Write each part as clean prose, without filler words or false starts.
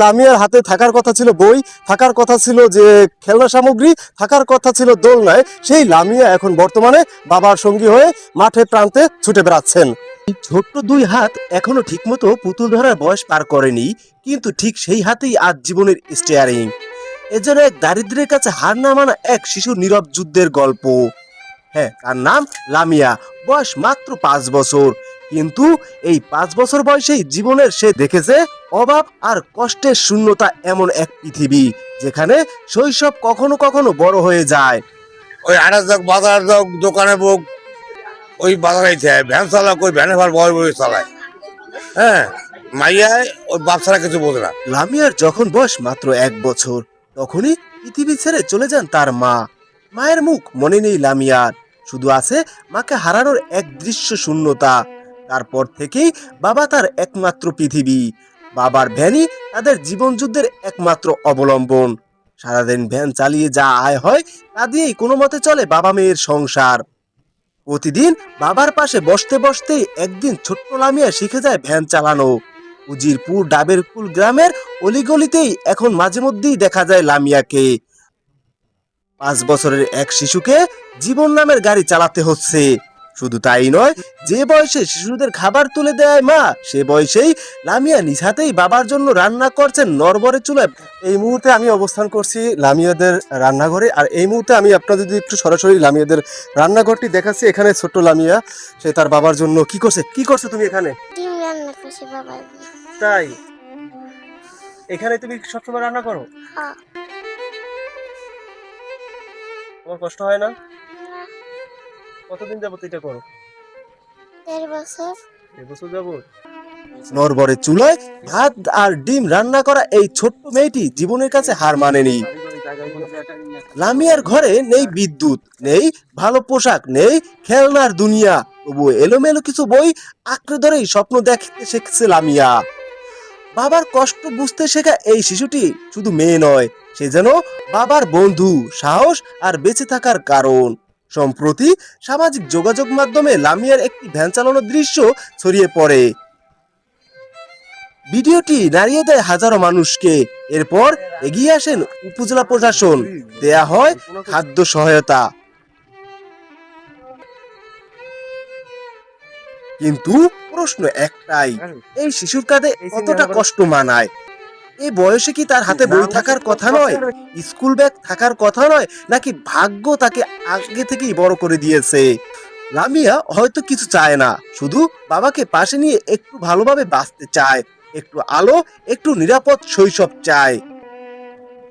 লামিয়ার হাতে থাকার কথা ছিল বই, থাকার কথা ছিল যে খেলনা সামগ্রী, থাকার কথা ছিল দোলনায়। সেই লামিয়া এখন বর্তমানে বাবার সঙ্গী হয়ে মাঠে প্রান্তে ছুটে বেড়াচ্ছেন। ছোট্ট দুই হাত এখনো ঠিকমতো পুতুল ধরার বয়স পার করেনি, কিন্তু ঠিক সেই হাতেই আজ জীবনের স্টিয়ারিং। এ যেন এক দারিদ্র্যের কাছে হার না মানা এক শিশুর নীরব যুদ্ধের গল্প। হ্যাঁ, তার নাম লামিয়া, বয়স মাত্র 5 বছর। কিন্তু এই 5 বছর বয়সেই জীবনের সে দেখেছে অভাব আর কষ্টের শূন্যতা, এমন এক পৃথিবী যেখানে শৈশব কখনো কখনো বড় হয়ে যায়। ওই আড়ার যাক বাজার যাক দোকানে বোক ওই বাজারে ভ্যান চালাক ওই ভ্যানে ভার বয় বই চালায়। হ্যাঁ, মাইয়ায় ওই বাপ ছাড়া কিছু বোঝে না। লামিয়ার যখন বয়স মাত্র 1 বছর, তখনই পৃথিবী ছেড়ে চলে যান তার মা। মায়ের মুখ মনে নেই লামিয়ার, শুধু আছে মাকে হারানোর এক দৃশ্য শূন্যতা। তারপর থেকেই বাবা তার একমাত্র পৃথিবী। বাবার ভ্যানই তাদের জীবন যুদ্ধের একমাত্র অবলম্বন। সারাদিন ভ্যান চালিয়ে যা আয় হয় তা দিয়েই কোনো মতে চলে বাবা মেয়ের সংসার। প্রতিদিন বাবার পাশে বসতে বসতেই একদিন ছোট্ট লামিয়া শিখে যায় ভ্যান চালানো। উজিরপুর ডাবেরকুল গ্রামের অলিগলিতেই এখন মাঝে মধ্যেই দেখা যায় লামিয়াকে। 5 বছরের এক শিশুকে জীবন নামের গাড়ি চালাতে হচ্ছে। শুধু তাই নয়, যে বয়সে শিশুদের খাবার তুলে দেয় মা, সে বয়সেই লামিয়া নিজ হাতেই বাবার জন্য রান্না করছেন নরবরে চুলায়। এই মুহূর্তে আমি অবস্থান করছি লামিয়াদের রান্নাঘরে, আর এই মুহূর্তে আমি আপনাদের যদি একটু সরাসরি লামিয়াদের রান্নাঘরটি দেখাচ্ছি। এখানে ছোট্ট লামিয়া সে তার বাবার জন্য কি করছে, কি করছো তুমি এখানে? ডিম রান্না করছি বাবা। তাই এখানে তুমি সবসময় রান্না করো? হ্যাঁ। তোমার কষ্ট হয় না? না, কতদিন যাবত এটা করো? 1.5 বছর। 1 বছর যাবত। নরবরে চুলায় ভাত আর ডিম রান্না করা এই ছোট্ট মেয়েটি জীবনের কাছে হার মানেনি। লামিয়ার ঘরে নেই বিদ্যুৎ, নেই ভালো পোশাক, নেই খেলনার দুনিয়া, তবু এলোমেলো কিছু বই আঁকড়ে ধরেই স্বপ্ন দেখতে শিখছে লামিয়া। বাবার কষ্ট বুঝতে শেখা এই শিশুটি শুধু মেয়ে নয়, সে যেন বাবার বন্ধু, সাহস আর বেঁচে থাকার কারণ। সম্প্রতি সামাজিক যোগাযোগ মাধ্যমে লামিয়ার একটি ভ্যান চালানোর দৃশ্য ছড়িয়ে পড়ে। ভিডিওটি নাড়িয়ে দেয় হাজারো মানুষকে। এরপর এগিয়ে আসেন উপজেলা প্রশাসন, দেয়া হয় খাদ্য সহায়তা। কিন্তু প্রশ্ন একটাই, এই শিশুর কাঁধে কতটা কষ্ট মানায়? এই বয়সে কি তার হাতে বই থাকার কথা নয়, স্কুল ব্যাগ থাকার কথা নয়, নাকি ভাগ্য তাকে আগে থেকেই বড় করে দিয়েছে? লামিয়া হয়তো কিছু চায় না, শুধু বাবাকে পাশে নিয়ে একটু ভালোভাবে বাঁচতে চায়, একটু আলো, একটু নিরাপদ শৈশব চায়।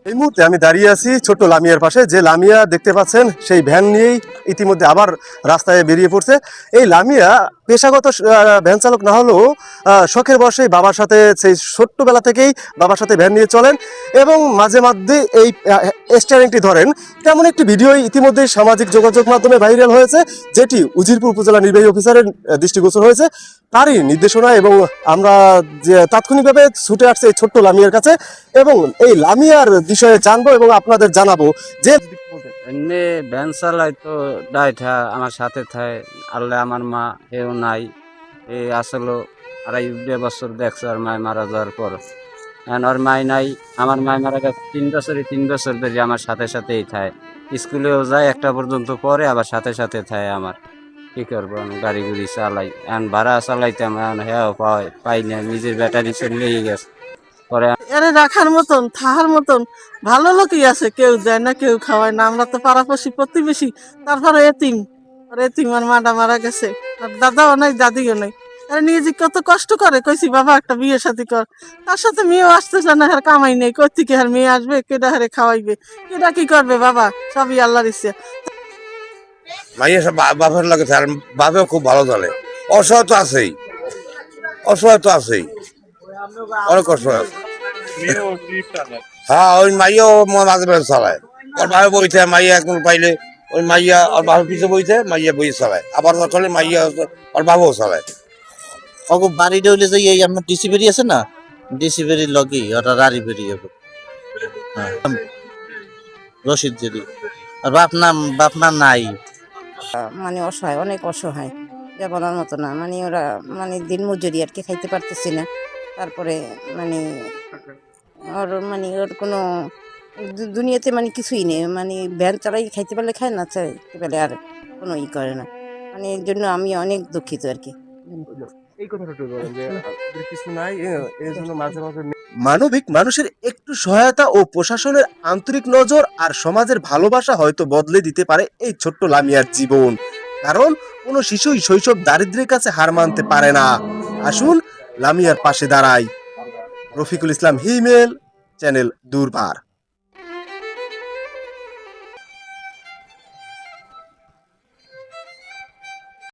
এই মুহূর্তে আমি দাঁড়িয়ে আছি ছোট্ট লামিয়ার পাশে। যে লামিয়া দেখতে পাচ্ছেন সেই ভ্যান নিয়েই ইতিমধ্যে আবার রাস্তায় বেরিয়ে পড়ছে। এই লামিয়া পেশাগত ভ্যান চালক না হলেও শখের বশেই বাবার সাথে, সেই ছোট্টবেলা থেকেই বাবার সাথে ভ্যান নিয়ে চলেন এবং মাঝে মধ্যে এই স্টিয়ারিংটি ধরেন। তেমন একটি ভিডিও ইতিমধ্যেই সামাজিক যোগাযোগ মাধ্যমে ভাইরাল হয়েছে, যেটি উজিরপুর উপজেলা নির্বাহী অফিসারের দৃষ্টিগোচর হয়েছে। তারই নির্দেশনা এবং আমরা যে তাৎক্ষণিকভাবে ছুটে আসছে এই ছোট্ট লামিয়ার কাছে এবং এই লামিয়ার বিষয়ে জানবো এবং আপনাদের জানাবো। যে এমনি ভ্যান চালাই তো ডাইঠা আমার সাথে থাকে, আল্লাহ আমার মা এও নাই। এই আসলে 2.5 বছর দেখছে আর মায় মারা যাওয়ার পর। এখন ওর মাই নাই, আমার মায় মারা গেছে 3 বছর ধরে আমার সাথে সাথেই থাকে। স্কুলেও যায়, একটা পর্যন্ত পরে আবার সাথে সাথে থাকে আমার। কি করবো, আমি গাড়ি গুড়ি চালাই, এখন ভাড়া চালাইতাম, এখন হ্যাঁ পাই না, নিজের ব্যাটারি চলেই গেছে। পরে এরে রাখার মতন থাহার মতন ভালো লোকই আছে, কেউ দেয় না, কেউ খাওয়ায় না। আমরা তো পাড়াপড়শি প্রতিবেশী, তারপরে এতিম। আর এতিম আর মাটা মারা গেছে, আর দাদাও নাই দাদিও নাই। আরে নিয়ে যে কত কষ্ট করে, কইছি বাবা একটা বিয়ে শাদী কর। তার সাথে মেয়েও আসতেছে না, হার কামাই নেই, কই থেকে হার মেয়ে আসবে, কেডা হারে খাওয়াইবে, কেডা কি করবে? বাবা সবই আল্লাহর ইচ্ছে। মাইয়া সব বাপের লাগে আর বাপেও খুব ভালো চলে। অসহায় তো আছেই, অসহায় তো আছেই, অনেক কষ্ট আছে। হ্যাঁ, ওই মাইয়াও মাঝে মাঝে চালায়। ওর বাপে বইতে মাইয়া এখন পাইলে ওই মাইয়া ওর বাপের পিছিয়ে বইতে মাইয়া বই চালায়, আবার চলে মাইয়া ওর বাবাও চালায়। অগো বাড়িটা হইলে যে এই আপনার ডিসি বেরি আছে না, ডিসি বেরির লগে ওরা রাড়ি বেরিয়ে যাবো। হ্যাঁ, রশিদ জেরি। আর বাপনা নাই। মানে অসহায়, অনেক অসহায়, যা বলার মতো না। মানে ওরা মানে দিন মজুরি আর কি, খাইতে পারতেছি না। তারপরে মানে ওর মানে ওর কোনো দুনিয়াতে মানে কিছুই নেই, মানে ভ্যান চালাই খাইতে পারলে খায়, না চাইতে পারলে আর কোনো ই করে না, মানে এর জন্য আমি অনেক দুঃখিত আর কি। এই কথাটা একটু বলেন যে কিছু নাই এর জন্য মাঝে মাঝে মানবিক মানুষের একটু সহায়তা ও প্রশাসনের আন্তরিক নজর আর সমাজের ভালোবাসা হয়তো বদলে দিতে পারে এই ছোট্ট লামিয়ার জীবন। কারণ কোনো শিশুই শৈশব দারিদ্র্যের কাছে হার মানতে পারে না। আসুন লামিয়ার পাশে দাঁড়াই। রফিকুল ইসলাম হিমেল, চ্যানেল দুর্বার।